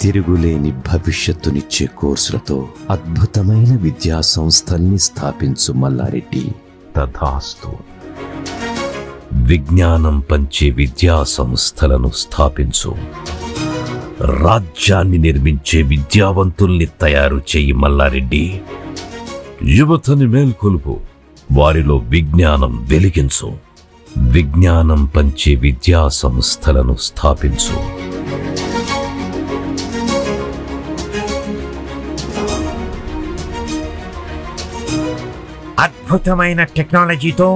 తిరుగులేని భవిష్యత్తునిచ్చే కోర్సులతో అద్భుతమైన విద్యా సంస్థల్ని స్థాపించు మల్లారెడ్డి. తథాస్తు. విజ్ఞానం పంచే విద్యా సంస్థలను స్థాపించు. రాజ్యాన్ని నిర్మించే విద్యావంతుల్ని తయారు చేయి మల్లారెడ్డి. యువతని మేల్కొలుపు, వారిలో విజ్ఞానం వెలిగించు. విజ్ఞానం పంచే విద్యా సంస్థలను స్థాపించు. అద్భుతమైన టెక్నాలజీతో,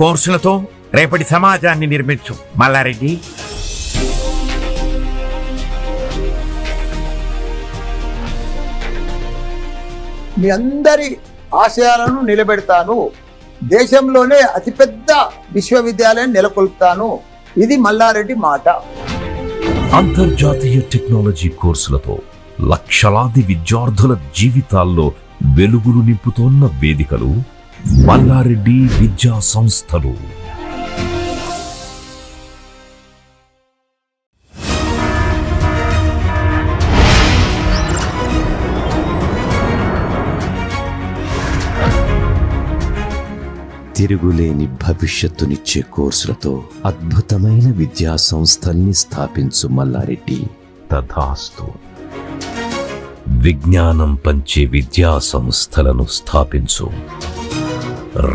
కోర్సులతో రేపటి సమాజాన్ని నిర్మించు మల్లారెడ్డి. మీ అందరి ఆశయాలను నిలబెడతాను. దేశంలోనే అతిపెద్ద విశ్వవిద్యాలయం నెలకొల్పుతాను. ఇది మల్లారెడ్డి మాట. అంతర్జాతీయ టెక్నాలజీ కోర్సులతో లక్షలాది విద్యార్థుల జీవితాల్లో వెలుగులు నింపుతోన్న వేదికలు మల్లారెడ్డి విద్యా సంస్థలు. తిరుగులేని భవిష్యత్తునిచ్చే కోర్సులతో అద్భుతమైన విద్యా సంస్థల్ని స్థాపించు మల్లారెడ్డి. తథాస్తు. విజ్ఞానం పంచే విద్యా సంస్థలను స్థాపించు.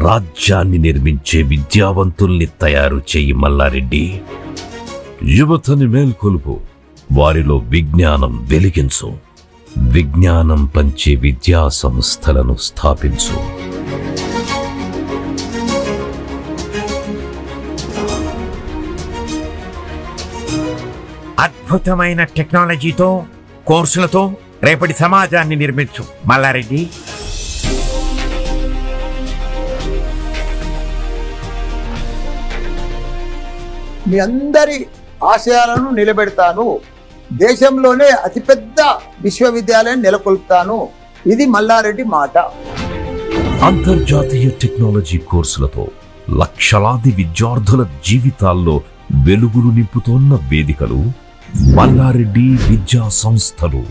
రాజ్యాన్ని నిర్మించే విద్యావంతుల్ని తయారు చేయి మల్లారెడ్డి. యువతని మేల్కొలుపు, వారిలో విజ్ఞానం వెలిగించు. విజ్ఞానం పంచే విద్యా సంస్థలను స్థాపించు. అద్భుతమైన టెక్నాలజీతో, కోర్సులతో రేపటి సమాజాన్ని నిర్మించు మల్లారెడ్డి. మీ అందరి ఆశయాలను నిలబెడతాను. దేశంలోనే అతిపెద్ద విశ్వవిద్యాలయం నెలకొల్పుతాను. ఇది మల్లారెడ్డి మాట. అంతర్జాతీయ టెక్నాలజీ కోర్సులతో లక్షలాది విద్యార్థుల జీవితాల్లో వెలుగులు నింపుతోన్న వేదికలు మల్లారెడ్డి విద్యా సంస్థలు.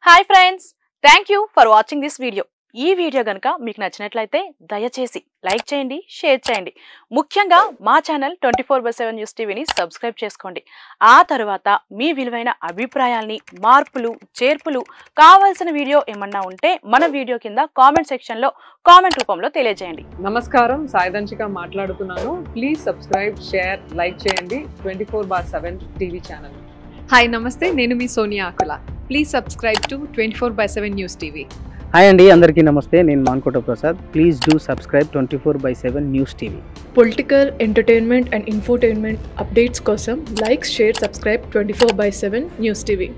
Hi friends, thank you for watching this video. ఈ వీడియో కనుక మీకు నచ్చినట్లయితే దయచేసి లైక్ చేయండి, షేర్ చేయండి. ముఖ్యంగా మా ఛానల్ 24/7 న్యూస్ టీవీని సబ్స్క్రైబ్ చేసుకోండి. ఆ తర్వాత మీ విలువైన అభిప్రాయాల్ని, మార్పులు, చేర్పులు, కావాల్సిన వీడియో ఏమన్నా ఉంటే మన వీడియో కింద కామెంట్ సెక్షన్లో కామెంట్ రూపంలో తెలియజేయండి. నమస్కారం, సాయిదంచిక మాట్లాడుతున్నాను. ప్లీజ్ సబ్స్క్రైబ్, షేర్, లైక్ చేయండి 24/7 టీవీ ఛానల్. హాయ్ నమస్తే, నేను మీ Sonia Akula. Please subscribe to 24/7 news TV. Hi అండి, అందరికీ నమస్తే. నేను Mankota Prasad. Please do subscribe 24/7 news TV. Political, entertainment and infotainment updates కోసం like, share, subscribe 24/7 news TV.